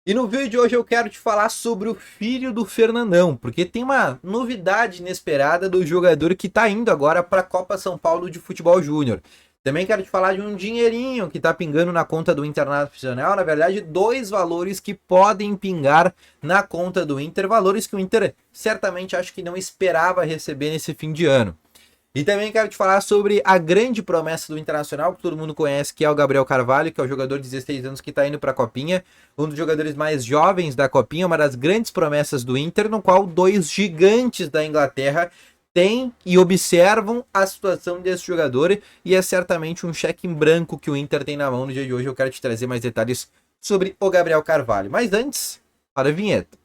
E no vídeo de hoje eu quero te falar sobre o filho do Fernandão, porque tem uma novidade inesperada do jogador que está indo agora para a Copa São Paulo de Futebol Júnior. Também quero te falar de um dinheirinho que está pingando na conta do Internacional, na verdade, dois valores que podem pingar na conta do Inter, valores que o Inter certamente acho que não esperava receber nesse fim de ano. E também quero te falar sobre a grande promessa do Internacional, que todo mundo conhece, que é o Gabriel Carvalho, que é o jogador de 16 anos que está indo para a Copinha, um dos jogadores mais jovens da Copinha, uma das grandes promessas do Inter, no qual dois gigantes da Inglaterra têm e observam a situação desse jogador, e é certamente um cheque em branco que o Inter tem na mão no dia de hoje. Eu quero te trazer mais detalhes sobre o Gabriel Carvalho. Mas antes, para a vinheta.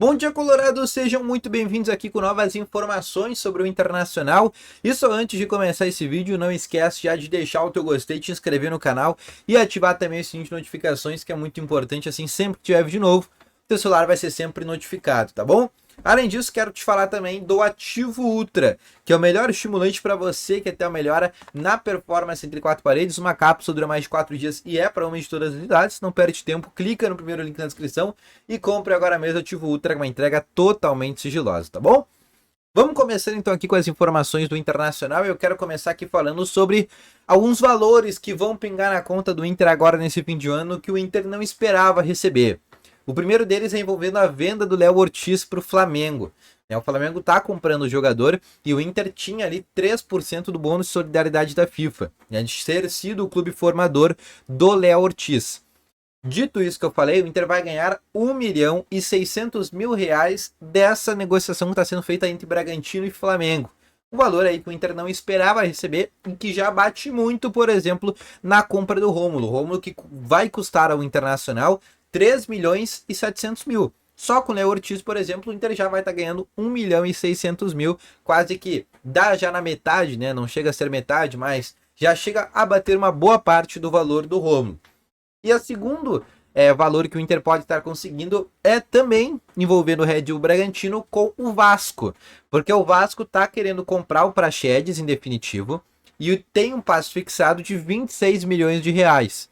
Bom dia, Colorado! Sejam muito bem-vindos aqui com novas informações sobre o Internacional. E só antes de começar esse vídeo, não esquece já de deixar o teu gostei, te inscrever no canal e ativar também o sininho de notificações, que é muito importante, assim, sempre que tiver vídeo novo, teu celular vai ser sempre notificado, tá bom? Além disso, quero te falar também do Ativo Ultra, que é o melhor estimulante para você que quer ter uma melhora na performance entre quatro paredes. Uma cápsula dura mais de 4 dias e é para uma de todas as unidades. Não perde tempo, clica no primeiro link na descrição e compre agora mesmo o Ativo Ultra, com uma entrega totalmente sigilosa, tá bom? Vamos começar então aqui com as informações do Internacional. Eu quero começar aqui falando sobre alguns valores que vão pingar na conta do Inter agora nesse fim de ano, que o Inter não esperava receber. O primeiro deles é envolvendo a venda do Léo Ortiz para o Flamengo. O Flamengo está comprando o jogador e o Inter tinha ali 3% do bônus de solidariedade da FIFA, de ter sido o clube formador do Léo Ortiz. Dito isso que eu falei, o Inter vai ganhar 1.600.000 reais dessa negociação que está sendo feita entre Bragantino e Flamengo. Um valor aí que o Inter não esperava receber e que já bate muito, por exemplo, na compra do Rômulo. O Rômulo que vai custar ao Internacional 3.700.000. Só com o Léo Ortiz, por exemplo, o Inter já vai estar ganhando 1.600.000, quase que dá já na metade, né? Não chega a ser metade, mas já chega a bater uma boa parte do valor do Rômulo. E o segundo valor que o Inter pode estar conseguindo é também envolvendo o Red Bull Bragantino com o Vasco, porque o Vasco está querendo comprar o Praxedes em definitivo e tem um passo fixado de 26 milhões de reais.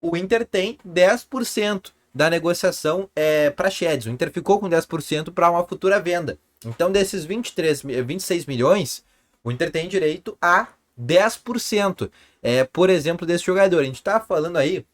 O Inter tem 10% da negociação Praxedes. O Inter ficou com 10% para uma futura venda. Então, desses 26 milhões, o Inter tem direito a 10%. Por exemplo, desse jogador. A gente está falando aí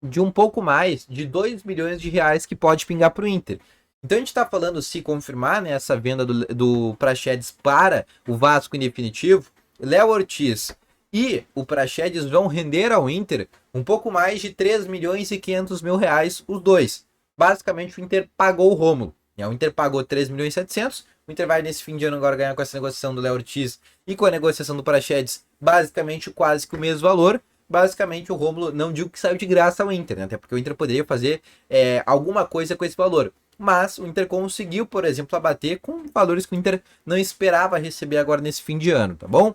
de um pouco mais de 2 milhões de reais que pode pingar para o Inter. Então a gente está falando, se confirmar, né, essa venda do Praxedes para o Vasco em definitivo, Léo Ortiz e o Praxedes vão render ao Inter um pouco mais de 3 milhões e 500 mil reais os dois. Basicamente o Inter pagou o Rômulo. O Inter pagou 3 milhões e 700, o Inter vai nesse fim de ano agora ganhar com essa negociação do Léo Ortiz e com a negociação do Praxedes basicamente quase que o mesmo valor. Basicamente o Rômulo, não digo que saiu de graça ao Inter, né? Até porque o Inter poderia fazer alguma coisa com esse valor. Mas o Inter conseguiu, por exemplo, abater com valores que o Inter não esperava receber agora nesse fim de ano, tá bom?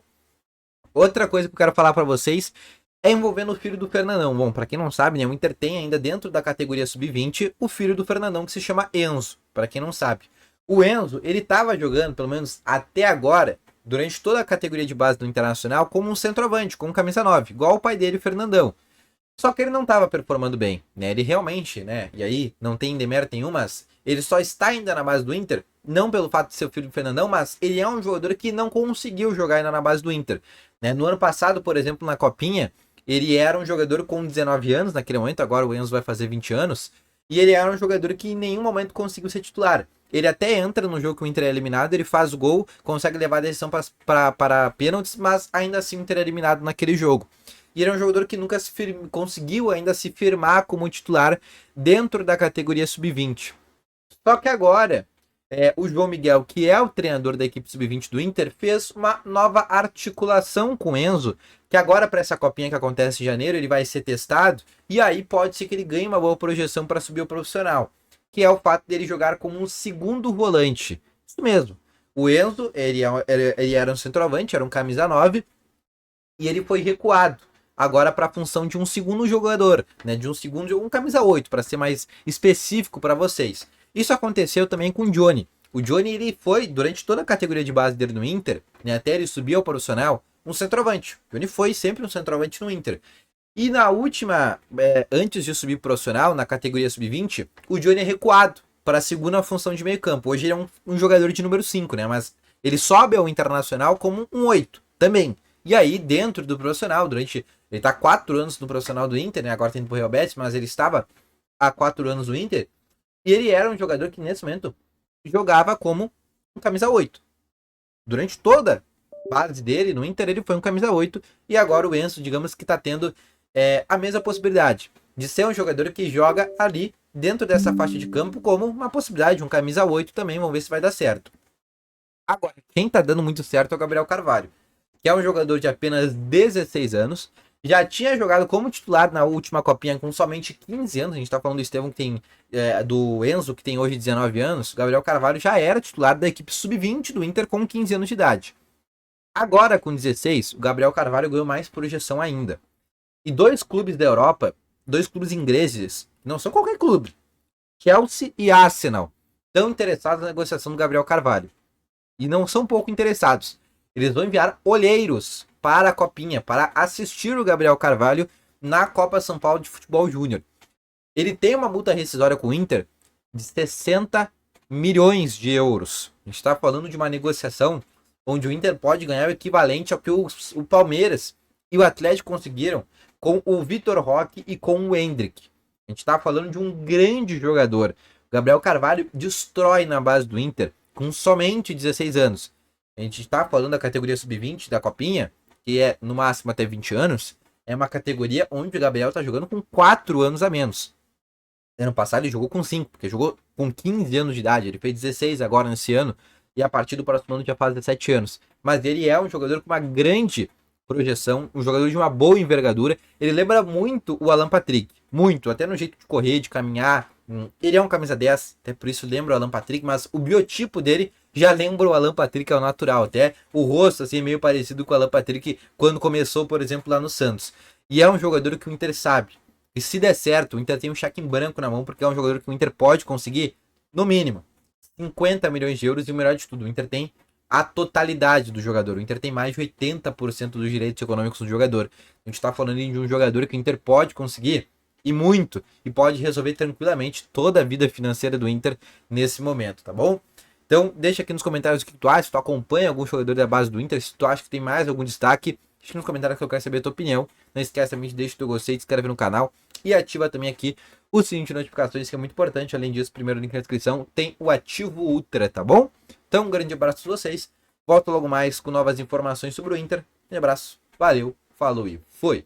Outra coisa que eu quero falar para vocês é envolvendo o filho do Fernandão. Bom, para quem não sabe, né, o Inter tem ainda dentro da categoria sub-20 o filho do Fernandão que se chama Enzo, para quem não sabe. O Enzo, ele estava jogando, pelo menos até agora, durante toda a categoria de base do Internacional, como um centroavante, como camisa 9, igual o pai dele, o Fernandão. Só que ele não estava performando bem, né? Ele realmente, né? E aí não tem demérito nenhum, mas ele só está ainda na base do Inter, não pelo fato de ser o filho do Fernandão, mas ele é um jogador que não conseguiu jogar ainda na base do Inter, né? No ano passado, por exemplo, na Copinha, ele era um jogador com 19 anos naquele momento, agora o Enzo vai fazer 20 anos, e ele era um jogador que em nenhum momento conseguiu ser titular. Ele até entra no jogo que o Inter é eliminado, ele faz o gol, consegue levar a decisão para pênaltis, mas ainda assim o Inter é eliminado naquele jogo. E ele é um jogador que nunca conseguiu ainda se firmar como titular dentro da categoria sub-20. Só que agora, o João Miguel, que é o treinador da equipe sub-20 do Inter, fez uma nova articulação com o Enzo, que agora para essa copinha que acontece em janeiro, ele vai ser testado, e aí pode ser que ele ganhe uma boa projeção para subir o profissional, que é o fato dele jogar como um segundo volante. Isso mesmo. O Enzo, ele era um centroavante, era um camisa 9, e ele foi recuado agora para a função de um segundo jogador, né, de um camisa 8, para ser mais específico para vocês. Isso aconteceu também com o Johnny. O Johnny, ele foi, durante toda a categoria de base dele no Inter, né, até ele subir ao profissional, um centroavante. O Johnny foi sempre um centroavante no Inter. E na última, antes de subir pro profissional, na categoria sub-20, o Johnny é recuado para a segunda função de meio campo. Hoje ele é um jogador de número 5, né? Mas ele sobe ao Internacional como um 8 também. E aí, dentro do profissional, ele tá 4 anos no profissional do Inter, né? Agora tem indo pro Real Betis, mas ele estava há 4 anos no Inter. E ele era um jogador que, nesse momento, jogava como um camisa 8. Durante toda a base dele, no Inter, ele foi um camisa 8. E agora o Enzo, digamos que tá tendo a mesma possibilidade de ser um jogador que joga ali dentro dessa faixa de campo como uma possibilidade, um camisa 8 também, vamos ver se vai dar certo. Agora, quem tá dando muito certo é o Gabriel Carvalho, que é um jogador de apenas 16 anos, já tinha jogado como titular na última copinha com somente 15 anos, a gente tá falando do Estevão que tem, do Enzo que tem hoje 19 anos, o Gabriel Carvalho já era titular da equipe sub-20 do Inter com 15 anos de idade. Agora, com 16, o Gabriel Carvalho ganhou mais projeção ainda. E 2 clubes da Europa, 2 clubes ingleses, não são qualquer clube, Chelsea e Arsenal, estão interessados na negociação do Gabriel Carvalho. E não são pouco interessados. Eles vão enviar olheiros para a Copinha, para assistir o Gabriel Carvalho na Copa São Paulo de Futebol Júnior. Ele tem uma multa rescisória com o Inter de 60 milhões de euros. A gente está falando de uma negociação onde o Inter pode ganhar o equivalente ao que o Palmeiras e o Atlético conseguiram com o Vitor Roque e com o Endrick. A gente tá falando de um grande jogador. O Gabriel Carvalho destrói na base do Inter com somente 16 anos. A gente tá falando da categoria sub-20 da Copinha, que é no máximo até 20 anos. É uma categoria onde o Gabriel tá jogando com 4 anos a menos. Ano passado ele jogou com 5, porque jogou com 15 anos de idade. Ele fez 16 agora nesse ano. E a partir do próximo ano já faz 17 anos. Mas ele é um jogador com uma grande projeção, um jogador de uma boa envergadura. Ele lembra muito o Alan Patrick, muito, até no jeito de correr, de caminhar. Ele é um camisa 10, até por isso lembra o Alan Patrick, mas o biotipo dele já lembra o Alan Patrick ao natural, até o rosto assim meio parecido com o Alan Patrick quando começou, por exemplo, lá no Santos. E é um jogador que o Inter sabe. E se der certo, o Inter tem um cheque em branco na mão, porque é um jogador que o Inter pode conseguir, no mínimo, 50 milhões de euros, e o melhor de tudo, o Inter tem a totalidade do jogador. O Inter tem mais de 80% dos direitos econômicos do jogador. A gente está falando de um jogador que o Inter pode conseguir, e muito, e pode resolver tranquilamente toda a vida financeira do Inter nesse momento, tá bom? Então, deixa aqui nos comentários o que tu acha, se tu acompanha algum jogador da base do Inter, se tu acha que tem mais algum destaque, deixa nos comentários que eu quero saber a tua opinião. Não esquece também de deixar o teu gostei, se inscreve no canal e ativa também aqui o sininho de notificações, que é muito importante. Além disso, primeiro link na descrição tem o Ativo Ultra, tá bom? Então, um grande abraço a vocês. Volto logo mais com novas informações sobre o Inter. Um abraço, valeu, falou e fui!